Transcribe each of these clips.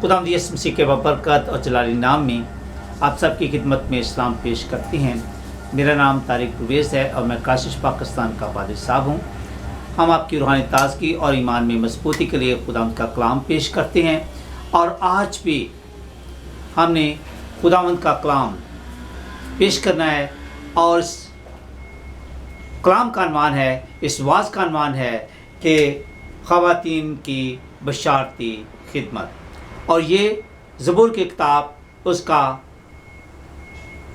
खुदावंद यीशु मसीह के बबरकत और जलाली नाम में आप सबकी खिदमत में इस्लाम पेश करते हैं। मेरा नाम तारिक परवेज़ है और मैं काशिश पाकिस्तान का पादरी साहब हूँ। हम आपकी रूहानी ताज़गी और ईमान में मजबूती के लिए खुदावंद का कलाम पेश करते हैं और आज भी हमने खुदावंद का कलाम पेश करना है और इस कलाम का अनवान है, इस वाज़ का अनवान है कि ख़वातीन की बशारती खिदमत। और ये ज़बूर की किताब उसका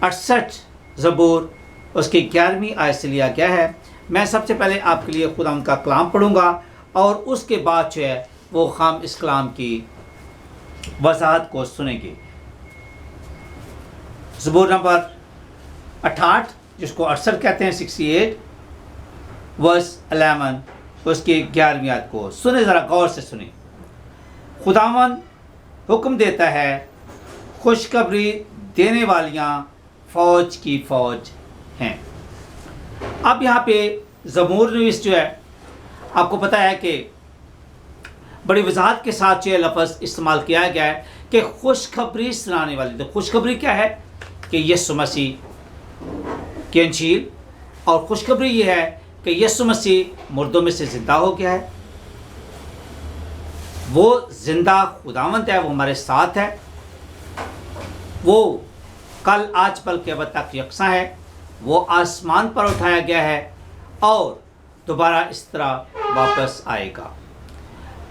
68 ज़बूर उसकी 11वीं आयत से लिया गया है। मैं सबसे पहले आपके लिए खुदावंद का कलाम पढ़ूँगा और उसके बाद जो है वो हम इस कलाम की वज़ाहत को सुनेंगे। ज़बूर नंबर 68 जिसको 68 कहते हैं, 68 वर्स 11 उसकी 11वीं आयत को सुने, ज़रा गौर से सुने। खुदावंद हुक्म देता है, खुशखबरी देने वालियाँ फ़ौज की फ़ौज हैं। अब यहाँ पे ज़बूर नवीस जो है, आपको पता है कि बड़ी वजाहत के साथ जो है लफ्ज़ इस्तेमाल किया गया है कि खुशखबरी सुनाने वाली। तो खुशखबरी क्या है कि यीशु मसीह की इंजील, और खुशखबरी ये है कि यीशु मसीह मुर्दों में से ज़िंदा हो गया है। वो ज़िंदा खुदावंद है, वो हमारे साथ है, वो कल आज पल के अब तक यकसा है, वो आसमान पर उठाया गया है और दोबारा इस तरह वापस आएगा।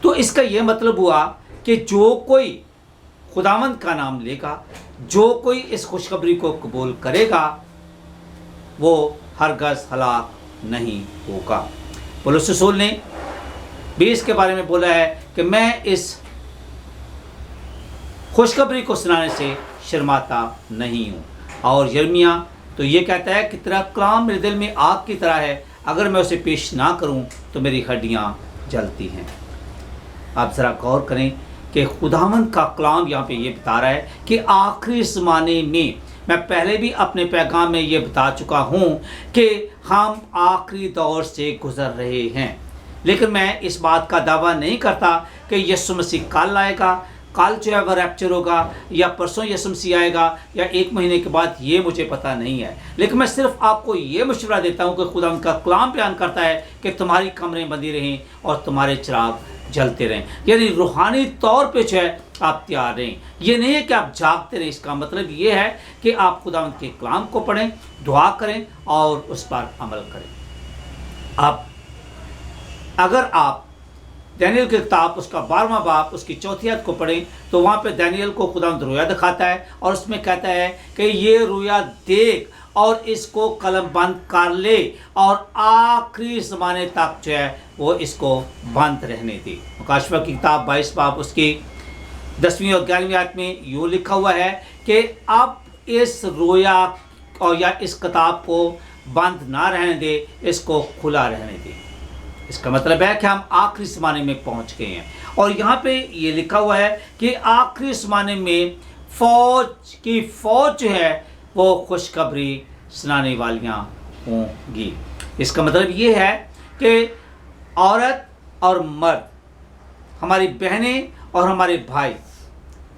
तो इसका ये मतलब हुआ कि जो कोई खुदावंद का नाम लेगा, जो कोई इस खुशखबरी को कबूल करेगा, वो हरगज़ हलाक नहीं होगा। पौलुस रसूल ने भी इसके बारे में बोला है कि मैं इस खुशखबरी को सुनाने से शर्माता नहीं हूँ। और यिर्मयाह तो ये कहता है कि तेरा कलाम मेरे दिल में आग की तरह है, अगर मैं उसे पेश ना करूँ तो मेरी हड्डियाँ जलती हैं। आप ज़रा गौर करें कि खुदावंद का कलाम यहाँ पे ये बता रहा है कि आखिरी ज़माने में, मैं पहले भी अपने पैगाम में ये बता चुका हूँ कि हम आखिरी दौर से गुज़र रहे हैं। लेकिन मैं इस बात का दावा नहीं करता कि यीशु मसीह कल आएगा, कल जो है वह रैप्चर होगा, या परसों यीशु मसीह आएगा, या 1 महीने के बाद, ये मुझे पता नहीं है। लेकिन मैं सिर्फ आपको ये मशवरा देता हूँ कि खुदा उनका कलाम बयान करता है कि तुम्हारी कमरें बंदी रहें और तुम्हारे चिराग जलते रहें। यानी रूहानी तौर पे जो है आप तैयार रहें। ये नहीं है कि आप जागते रहें। इसका मतलब ये है कि आप खुदावंद के कलाम को पढ़ें, दुआ करें और उस पर अमल करें। अगर आप दानियल की किताब उसका 12वां बाब उसकी 4थी आयत को पढ़ें तो वहाँ पे दानियल को खुदावंद रोया दिखाता है और उसमें कहता है कि ये रोया देख और इसको कलम बंद कर ले और आखिरी ज़माने तक जो है वो इसको बंद रहने दी। मुकाशफा की किताब 22 बाब उसकी 10वीं और 11वीं आयत में यूँ लिखा हुआ है कि अब इस रोया और या इस किताब को बंद ना रहने दे, इसको खुला रहने दे। इसका मतलब है कि हम आखिरी ज़माने में पहुंच गए हैं। और यहाँ पे ये लिखा हुआ है कि आखिरी ज़माने में फ़ौज की फ़ौज जो है वो खुशखबरी सुनाने वालियाँ होंगी। इसका मतलब ये है कि औरत और मर्द, हमारी बहनें और हमारे भाई,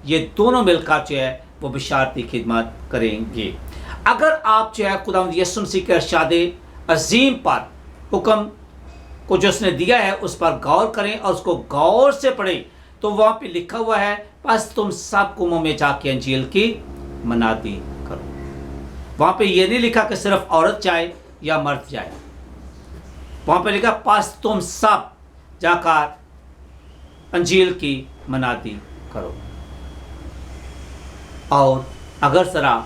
ये दोनों मिलकर जो है वो बशारती खिदमत करेंगे। अगर आप जो है खुदावंद यीशु मसीह के इरशाद अजीम पर, हुक्म को जो उसने दिया है उस पर गौर करें और उसको गौर से पढ़ें, तो वहाँ पे लिखा हुआ है, बस तुम सब कौमों में जाके अंजील की मनादी करो। वहाँ पे ये नहीं लिखा कि सिर्फ औरत जाए या मर्द जाए। वहाँ पे लिखा बस तुम सब जाकर अंजील की मनादी करो। और अगर ज़रा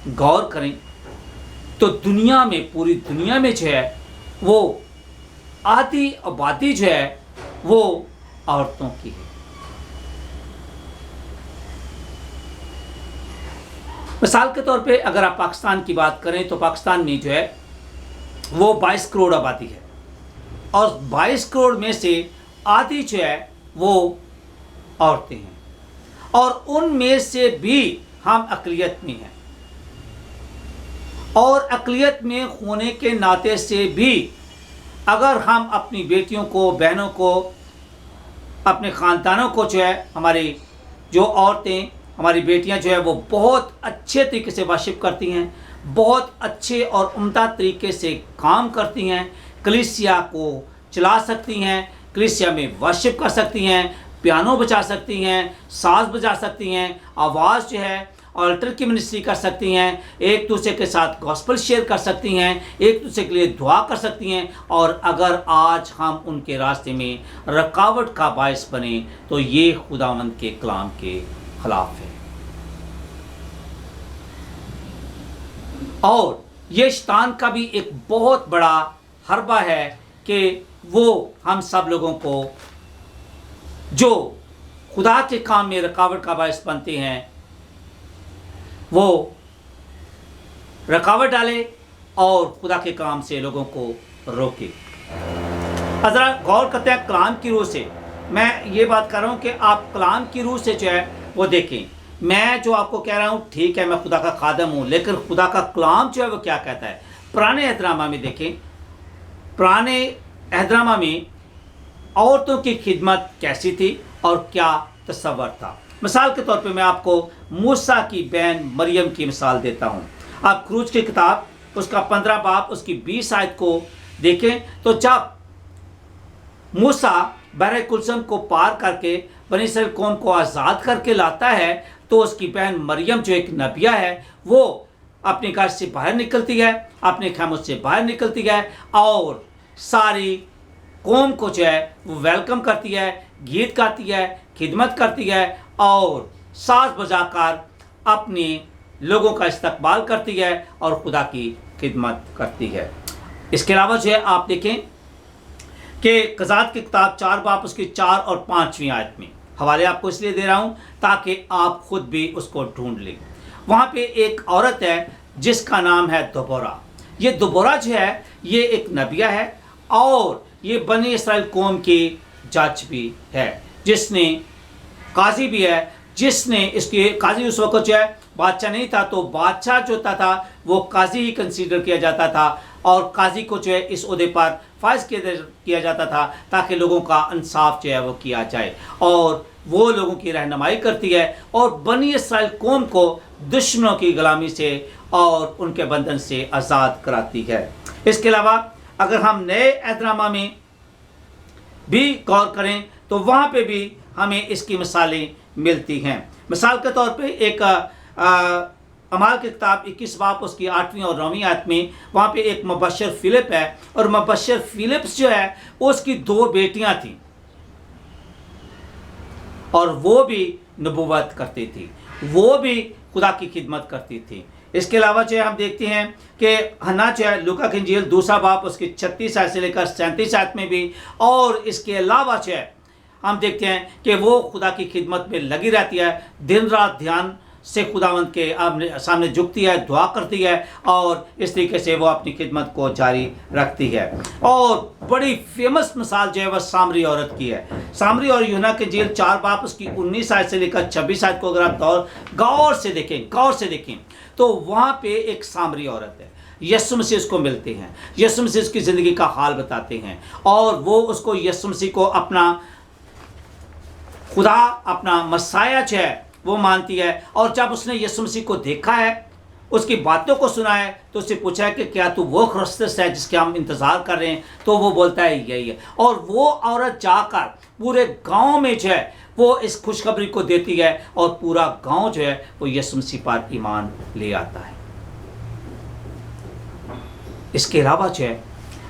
गौर करें तो दुनिया में, पूरी दुनिया में जो है वो आधी आबादी जो है वो औरतों की है। मिसाल के तौर पे अगर आप पाकिस्तान की बात करें तो पाकिस्तान में जो है वो 22 करोड़ आबादी है और 22 करोड़ में से आधी जो है वो औरतें हैं और उनमें से भी हम अक़लियत में हैं। और अक़लियत में होने के नाते से भी अगर हम अपनी बेटियों को, बहनों को, अपने ख़ानदानों को जो है हमारे جو عورتیں ہماری بیٹیاں جو ہے وہ بہت اچھے طریقے سے ورشپ کرتی ہیں، بہت اچھے اور عمدہ طریقے سے کام کرتی ہیں، کلیسیا کو چلا سکتی ہیں، کلیسیا میں ورشپ کر سکتی ہیں، پیانو بجا سکتی ہیں، ساز بجا سکتی ہیں، آواز جو ہے آلٹر کی منسٹری کر سکتی ہیں، ایک دوسرے کے ساتھ گاسپل شیئر کر سکتی ہیں، ایک دوسرے کے لیے دعا کر سکتی ہیں. اور اگر آج ہم ان کے راستے میں رکاوٹ کا باعث بنیں تو یہ خداوند کے کلام کے خلاف ہے. اور یہ شیطان کا بھی ایک بہت بڑا حربہ ہے کہ وہ ہم سب لوگوں کو جو خدا کے کام میں رکاوٹ کا باعث بنتے ہیں وہ رکاوٹ ڈالے اور خدا کے کام سے لوگوں کو روکے. حضرات غور کرتے ہیں کلام کی روح سے. میں یہ بات کر رہا ہوں کہ آپ کلام کی روح سے جو ہے وہ دیکھیں. میں جو آپ کو کہہ رہا ہوں ٹھیک ہے، میں خدا کا خادم ہوں، لیکن خدا کا کلام جو ہے وہ کیا کہتا ہے. پرانے عہد نامہ میں دیکھیں، پرانے عہد نامہ میں عورتوں کی خدمت کیسی تھی اور کیا تصور تھا. مثال کے طور پہ میں آپ کو موسیٰ کی بہن مریم کی مثال دیتا ہوں. آپ خروج کی کتاب اس کا 15 باب اس کی 20 آیت کو دیکھیں تو جب موسیٰ بحر کلثم کو پار کر کے بنی اسرائیل قوم کو آزاد کر کے لاتا ہے تو اس کی بہن مریم جو ایک نبیہ ہے وہ اپنے گھر سے باہر نکلتی ہے، اپنے خیموں سے باہر نکلتی ہے اور ساری قوم کو جو ہے وہ ویلکم کرتی ہے، گیت گاتی ہے، خدمت کرتی ہے اور ساز بجا کر اپنے لوگوں کا استقبال کرتی ہے اور خدا کی خدمت کرتی ہے. اس کے علاوہ جو ہے آپ دیکھیں کہ قضات کی کتاب 4 باب اس کی 4 اور 5ویں آیت میں حوالے آپ کو اس لیے دے رہا ہوں تاکہ آپ خود بھی اس کو ڈھونڈ لیں. وہاں پہ ایک عورت ہے جس کا نام ہے دبورہ. یہ دبورہ جو ہے یہ ایک نبیہ ہے اور یہ بنی اسرائیل قوم کی جج بھی ہے، جس نے قاضی بھی ہے، جس نے اس کے قاضی اس وقت جو ہے بادشاہ نہیں تھا تو بادشاہ جو ہوتا تھا وہ قاضی ہی کنسیڈر کیا جاتا تھا اور قاضی کو جو ہے اس عہدے پر فائز کیا جاتا تھا تاکہ لوگوں کا انصاف جو ہے وہ کیا جائے اور وہ لوگوں کی رہنمائی کرتی ہے اور بنی اسرائیل قوم کو دشمنوں کی غلامی سے اور ان کے بندھن سے آزاد کراتی ہے. اس کے علاوہ اگر ہم نئے عہد نامہ میں بھی غور کریں تو وہاں پہ بھی ہمیں اس کی مثالیں ملتی ہیں. مثال کے طور پہ ایک اعمال کی کتاب 21 باب اس کی 8ویں اور 9ویں آیت میں وہاں پہ ایک مبشر فلپ ہے اور مبشر فلپس جو ہے اس کی 2 بیٹیاں تھیں اور وہ بھی نبوت کرتی تھی، وہ بھی خدا کی خدمت کرتی تھی. اس کے علاوہ جو ہے ہم دیکھتے ہیں کہ ہنا جو ہے لوکا کی انجیل 2 باب اس کی 36 آیت سے لے کر 37 آیت میں بھی اور اس کے علاوہ جو ہے ہم دیکھتے ہیں کہ وہ خدا کی خدمت میں لگی رہتی ہے، دن رات دھیان سے خداوند کے سامنے جھکتی ہے، دعا کرتی ہے اور اس طریقے سے وہ اپنی خدمت کو جاری رکھتی ہے. اور بڑی فیمس مثال جو ہے وہ سامری عورت کی ہے. سامری اور یوحنا کی انجیل 4 باب اس کی 19 آیت سے لے کر 26 آیت کو اگر آپ غور سے دیکھیں تو وہاں پہ ایک سامری عورت ہے. یسوع مسیح اس کو ملتے ہیں، یسوع مسیح اس کی زندگی کا حال بتاتے ہیں اور وہ اس کو یسوع مسیح کو اپنا خدا، اپنا مسایہ جو ہے وہ مانتی ہے. اور جب اس نے یسوع مسیح کو دیکھا ہے، اس کی باتوں کو سنا ہے تو اس سے پوچھا ہے کہ کیا تو وہ کرسچس ہے جس کے ہم انتظار کر رہے ہیں؟ تو وہ بولتا ہے یہی ہے. اور وہ عورت جا کر پورے گاؤں میں جو ہے وہ اس خوشخبری کو دیتی ہے اور پورا گاؤں جو ہے وہ یسوع مسیح پر ایمان لے آتا ہے. اس کے علاوہ جو ہے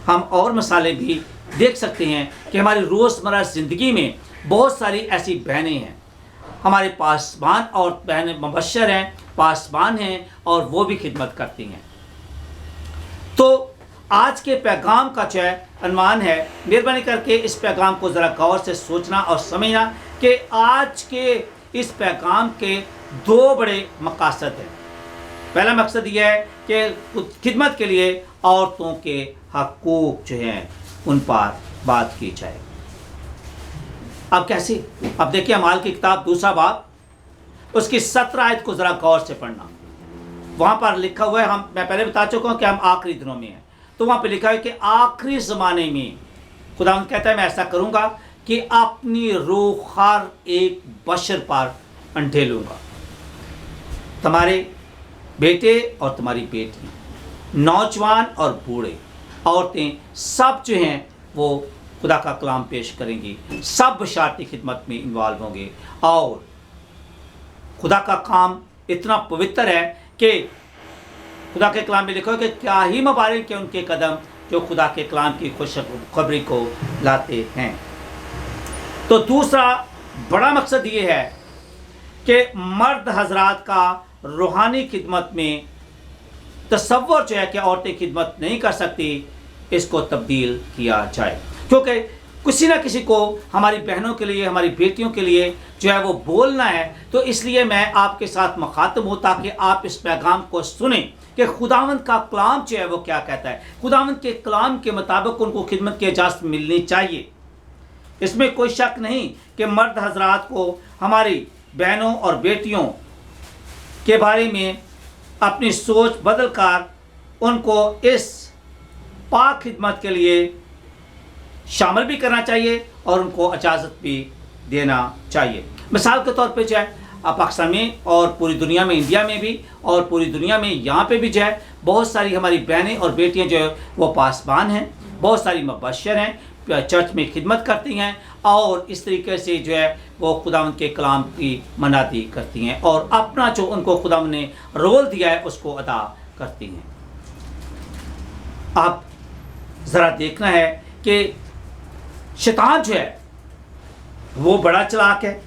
ہم اور مثالیں بھی دیکھ سکتے ہیں کہ ہماری روزمرہ زندگی میں بہت ساری ایسی بہنیں ہیں، ہمارے پاسبان اور بہنیں مبشر ہیں، پاسبان ہیں اور وہ بھی خدمت کرتی ہیں. تو آج کے پیغام کا جو ہے عنوان ہے، مہربانی کر کے اس پیغام کو ذرا غور سے سوچنا اور سمجھنا کہ آج کے اس پیغام کے 2 بڑے مقاصد ہیں. پہلا مقصد یہ ہے کہ خدمت کے لیے عورتوں کے حقوق جو ہیں ان پر بات کی جائے. اب کیسے؟ اب دیکھیں اعمال کی کتاب 2 باب اس کی 17 آیت کو ذرا غور سے پڑھنا. وہاں پر لکھا ہوا ہے، میں پہلے بتا چکا ہوں کہ ہم آخری دنوں میں ہیں، تو وہاں پہ لکھا ہے کہ آخری زمانے میں خداوند کہتا ہے میں ایسا کروں گا کہ اپنی روح ہر ایک بشر پر अंधेलूंगा। तुम्हारे बेटे और तुम्हारी बेटी, नौजवान और बूढ़े, औरतें, सब जो हैं वो खुदा का कलाम पेश करेंगी, सब बशारती खिदमत में इन्वॉल्व होंगे। और खुदा का काम इतना पवित्र है कि खुदा के कलाम में लिखा है कि क्या ही मुबारक के उनके कदम जो खुदा के कलाम की खुशखबरी को लाते हैं। तो दूसरा बड़ा मकसद ये है कि मर्द हजरात का रूहानी खिदमत में तसव्वुर जो है कि औरतें खिदमत नहीं कर सकती, इसको तब्दील किया जाए। क्योंकि किसी ना किसी को हमारी बहनों के लिए, हमारी बेटियों के लिए जो है वो बोलना है। तो इसलिए मैं आपके साथ मुखातब हूँ ताकि आप इस पैगाम को सुने कि खुदावंद का कलाम जो है वो क्या कहता है। खुदावंद के कलाम के मुताबिक उनको खिदमत की इजाज़त मिलनी चाहिए। इसमें कोई शक नहीं कि मर्द हजरात को हमारी बहनों और बेटियों के बारे में अपनी सोच बदल कर उनको इस पाक खिदमत के लिए शामिल भी करना चाहिए और उनको इजाज़त भी देना चाहिए। मिसाल के तौर पे जो है पाकिस्तान में और पूरी दुनिया में, इंडिया में भी और पूरी दुनिया में यहाँ पे भी जो है बहुत सारी हमारी बहनें और बेटियाँ जो है वो पासबान हैं, बहुत सारी मुबश्शिर हैं, चर्च में खिदमत करती हैं और इस तरीके से जो है वो खुदावंद के कलाम की मनादी करती हैं और अपना जो उनको खुदावंद ने रोल दिया है उसको अदा करती हैं। आप ज़रा देखना है कि शैतान जो है वो बड़ा चालाक है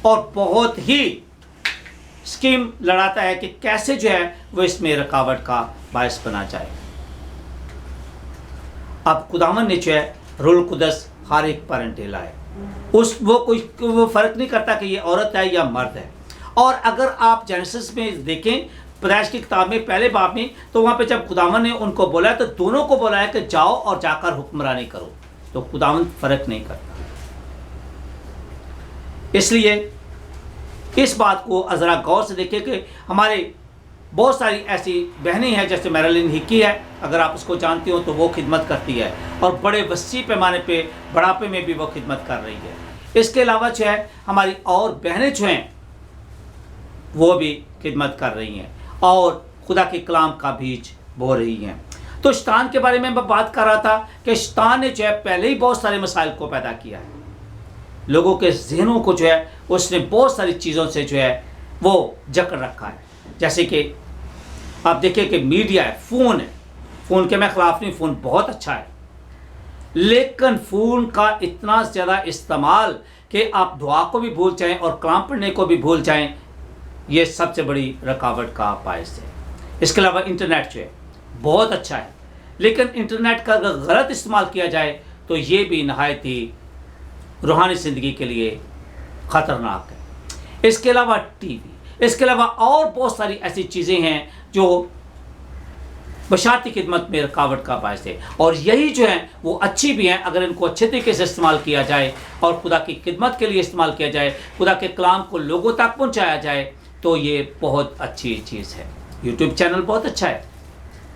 और बहुत ही स्कीम लड़ाता है कि कैसे जो है वो इसमें रुकावट का बायस बना जाए। अब खुदावंद ने जो है रूल कुदस हर एक पर ढेला है, वो फ़र्क नहीं करता कि ये औरत है या मर्द है। और अगर आप जेनेसिस में देखें, पैदाइश की किताब में पहले बाब में, तो वहाँ पे जब खुदावंद ने उनको बोला तो दोनों को बोला है कि जाओ और जाकर हुक्मरानी करो। तो खुदावंद फ़र्क नहीं करता। इसलिए इस बात को ज़रा गौर से देखें कि हमारे बहुत सारी ऐसी बहनें हैं, जैसे मैरलिन हिक्की है, अगर आप उसको जानती हो तो वो खिदमत करती है और बड़े वसी पैमाने पे बढ़ापे में भी वो खिदमत कर रही है। इसके अलावा जो है हमारी और बहनें जो हैं वो भी खिदमत कर रही हैं और खुदा के कलाम का बीज बो रही हैं। तो शैतान के बारे में मैं बात कर रहा था कि शैतान ने जो है पहले ही बहुत सारे मसाइल को पैदा किया है, लोगों के जहनों को जो है उसने बहुत सारी चीज़ों से जो है वो जकड़ रखा है। जैसे कि आप देखिए कि मीडिया है, फ़ोन है, फ़ोन के मैं ख़िलाफ़ नहीं, फ़ोन बहुत अच्छा है, लेकिन फ़ोन का इतना ज़्यादा इस्तेमाल कि आप दुआ को भी भूल जाएं और कलाम पढ़ने को भी भूल जाएं, ये सबसे बड़ी रुकावट का बायस है। इसके अलावा इंटरनेट जो है बहुत अच्छा है, लेकिन इंटरनेट का अगर गलत इस्तेमाल किया जाए तो ये भी नहायत ही रूहानी ज़िंदगी के लिए ख़तरनाक है। इसके अलावा टीवी, इसके अलावा और बहुत सारी ऐसी चीज़ें हैं जो बशारती खिदमत में रुकावट का बायस है और यही जो है वो अच्छी भी हैं अगर इनको अच्छे तरीके से इस्तेमाल किया जाए और खुदा की खिदमत के लिए इस्तेमाल किया जाए, खुदा के कलाम को लोगों तक पहुंचाया जाए, तो ये बहुत अच्छी चीज़ है। यूट्यूब चैनल बहुत अच्छा है,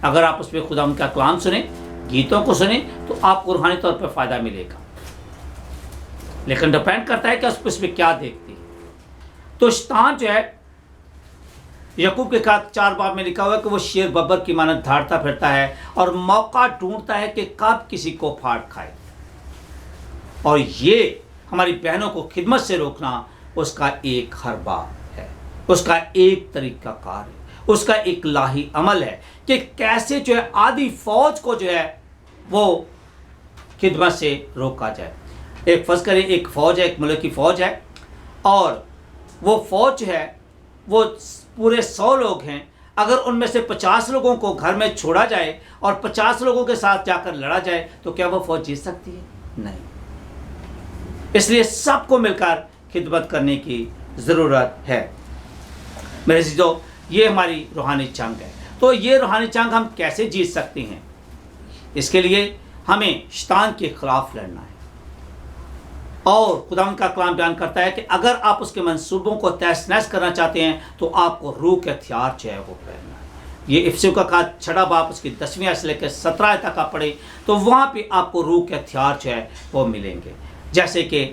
अगर आप उसमें खुदा उनका कलाम सुने, गीतों को सुने तो आपको रूहानी तौर पर फ़ायदा मिलेगा, लेकिन डिपेंड करता है कि उसमें क्या देखती है। तो शैतान जो है, याकूब के खात 4 बाब में लिखा हुआ है कि वो शेर बब्बर की मानद धाड़ता फिरता है और मौका ढूंढता है कि कब किसी को फाड़ खाए। और ये हमारी बहनों को खिदमत से रोकना उसका एक हरबा है, उसका एक तरीक़ाकार है, उसका एक लाही अमल है कि कैसे जो है आधी फौज को जो है वो खिदमत से रोका जाए। एक फर्ज करें, एक फ़ौज है, एक मुल्क की फ़ौज है और वो फ़ौज है वो पूरे 100 लोग हैं, अगर उनमें से 50 लोगों को घर में छोड़ा जाए और 50 लोगों के साथ जाकर लड़ा जाए तो क्या वो फ़ौज जीत सकती है? नहीं। इसलिए सबको मिलकर खिदमत करने की ज़रूरत है। मेरे अज़ीज़ों, ये हमारी रूहानी जंग है। तो ये रूहानी जंग हम कैसे जीत सकते हैं? इसके लिए हमें शैतान के ख़िलाफ़ लड़ना है और खुदावंद का कलाम बयान करता है कि अगर आप उसके मंसूबों को तहस-नहस करना चाहते हैं तो आपको रूह के हथियार जो है वो पहनना है। ये इफिसियों का खात 6 बाब उसकी 10वीं आयत से लेकर 17 तक आप पढ़े तो वहाँ पे आपको रूह के हथियार जो है वो मिलेंगे। जैसे कि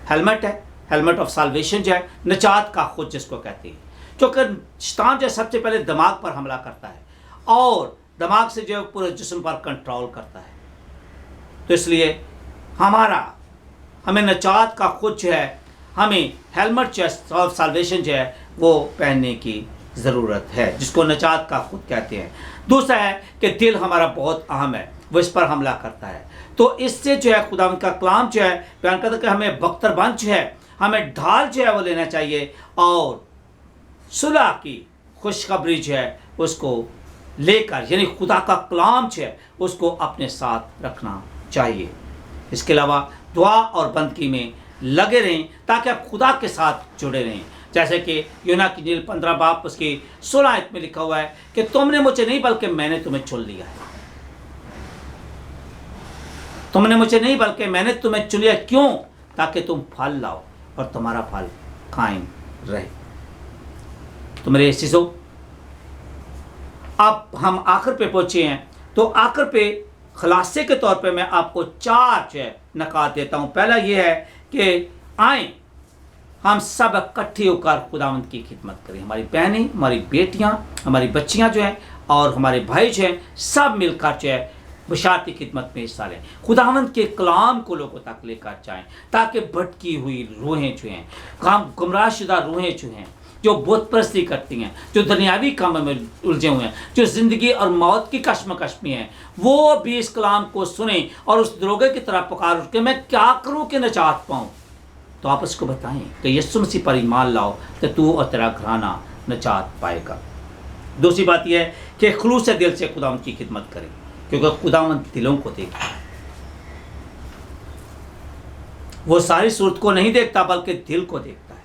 हेलमेट है, हेलमेट ऑफ साल्वेशन जो है, निजात का खुद जिसको कहते हैं, क्योंकि शैतान जो है सबसे पहले दिमाग पर हमला करता है और दिमाग से जो है पूरे जिस्म पर कंट्रोल करता है। तो इसलिए हमें निजात का खुद जो है, हमें हेलमेट जो है ऑफ साल्वेशन जो है वो पहनने की ज़रूरत है, जिसको निजात का खुद कहते हैं। दूसरा है कि दिल हमारा बहुत अहम है, वो इस पर हमला करता है। तो इससे जो है खुदा का कलाम जो है बयान करता है कि हमें बख्तरबंद जो है, हमें ढाल जो है वो लेना चाहिए और सुलह की खुशखबरी जो है उसको लेकर, यानी खुदा का कलाम जो है उसको अपने साथ रखना चाहिए। इसके अलावा दुआ और बंदगी में लगे रहें ताकि आप खुदा के साथ जुड़े रहें। जैसे कि यूना की इंजील 15 बाब उसकी 16 आयत में लिखा हुआ है कि तुमने मुझे नहीं बल्कि मैंने तुम्हें चुन लिया है। तुमने मुझे नहीं बल्कि मैंने तुम्हें चुन लिया, क्यों? ताकि तुम फल लाओ और तुम्हारा फल कायम रहे। तो मेरे चीज़ों, अब हम आखिर पे पहुंचे हैं, तो आखिर पे खुलासे के तौर पे मैं आपको 4 जो है नकात देता हूं। पहला ये है कि आए हम सब इकट्ठे होकर खुदावंद की खिदमत करें। हमारी बहनें, हमारी बेटियां, हमारी बच्चियां जो हैं और हमारे भाई जो हैं, सब मिलकर जो है बशारत की खिदमत में हिस्सा लें। खुदावंद के कलाम को लोगों तक लेकर जाएं ताकि भटकी हुई रूहें जो हैं, गुमराहशुदा रूहें जो हैं, जो बुत परस्ती करती हैं, जो दुनियावी कामों में उलझे हुए हैं, जो ज़िंदगी और मौत की कश्मकश में हैं, वो भी इस कलाम को सुने और उस दरोगे की तरह पुकार उठ के मैं क्या करूं कि निजात पाऊं। तो आप उसको बताएं कि यीशु मसीह पर ईमान लाओ तो तू और तेरा घराना निजात पाएगा। दूसरी बात यह है कि खुलूस से दिल से खुदावंद की खिदमत करें, क्योंकि खुदावंद दिलों को देखता है। वो सारी सूरत को नहीं देखता बल्कि दिल को देखता है।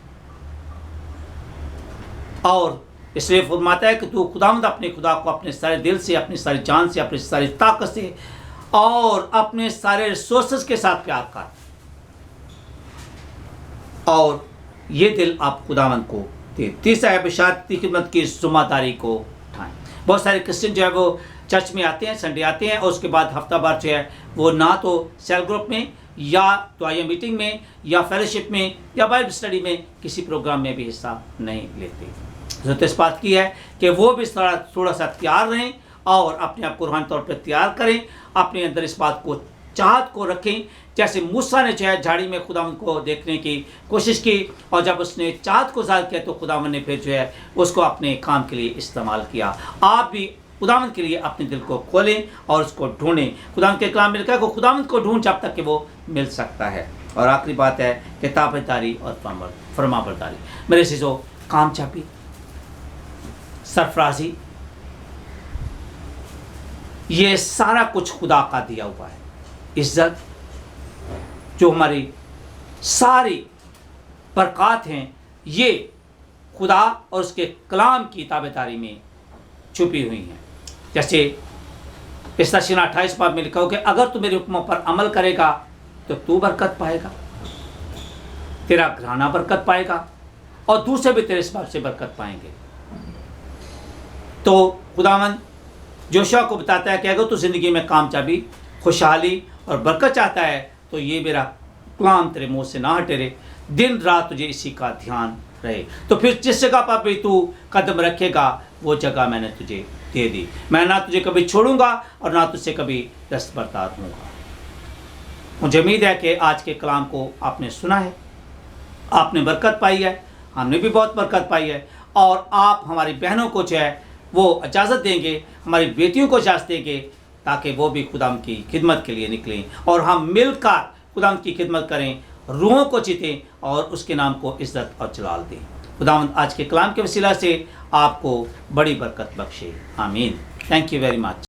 और इसलिए फरमाता है कि तू खुदावंद अपने खुदा को अपने सारे दिल से, अपनी सारी जान से, अपनी सारी ताकत से और अपने सारे रिसोर्सेस के साथ प्यार कर, और ये दिल आप खुदावंद को दे। तीसरा है बशारत की खिदमत की जिम्मेदारी को उठाएं। बहुत सारे क्रिश्चियन जो है वो चर्च में आते हैं, संडे आते हैं और उसके बाद हफ्ता भर जो है वो ना तो सेल ग्रुप में या दुआया मीटिंग में या फेलोशिप में या बाइबल स्टडी में किसी प्रोग्राम में भी हिस्सा नहीं लेते। ज़रूरत इस बात की है कि वो भी थोड़ा सा तैयार रहें और अपने आप को रूहानी तौर पर तैयार करें, अपने अंदर इस बात को चाहत को रखें। जैसे मूसा ने जो है झाड़ी में खुदावंद को देखने की कोशिश की और जब उसने चाहत को ज़ाहिर किया तो खुदावंद ने फिर जो है उसको अपने काम के लिए इस्तेमाल किया। आप भी खुदावंद के लिए अपने दिल को खोलें और उसको ढूंढें। खुदावंद के कलाम में लिखा है कि खुदावंद को ढूंढ जब तक कि वो मिल सकता है। और आखिरी बात है कि ताबेदारी और फरमाबरदारी। मेरे चीज़ों, कामयाबी, सरफराजी, ये सारा कुछ खुदा का दिया हुआ है। इज्जत, जो हमारी सारी बरक़ात हैं, ये खुदा और उसके कलाम की ताबेदारी में छुपी हुई हैं। जैसे इस्ताशीना 28 बाब में लिखा हो कि अगर तू मेरे हुक्मों पर अमल करेगा तो तू बरकत पाएगा, तेरा घराना बरकत पाएगा और दूसरे भी तेरे इस बात से बरकत पाएंगे। तो खुदावंद जोशुआ को बताता है कि अगर तू ज़िंदगी में कामयाबी, खुशहाली और बरकत चाहता है तो ये मेरा कलाम तेरे मुंह से ना हटे रहे, दिन रात तुझे इसी का ध्यान रहे। तो फिर जिस जगह पर भी तू कदम रखेगा वो जगह मैंने तुझे दे दी। मैं ना तुझे कभी छोड़ूंगा और ना तुझसे कभी दस्तबरदार दूंगा। मुझे उम्मीद है कि आज के कलाम को आपने सुना है, आपने बरकत पाई है, हमने भी बहुत बरकत पाई है। और आप हमारी बहनों को जो है वो इजाज़त देंगे, हमारी बेटियों को इजाज़त देंगे ताकि वो भी खुदाम की खिदमत के लिए निकलें और हम मिलकर खुदाम की खिदमत करें, रूहों को जीतें और उसके नाम को इज़्ज़त और जलाल दें। खुदावंद आज के कलाम के वसीला से आपको बड़ी बरकत बख्शे। आमीन। Thank you very much.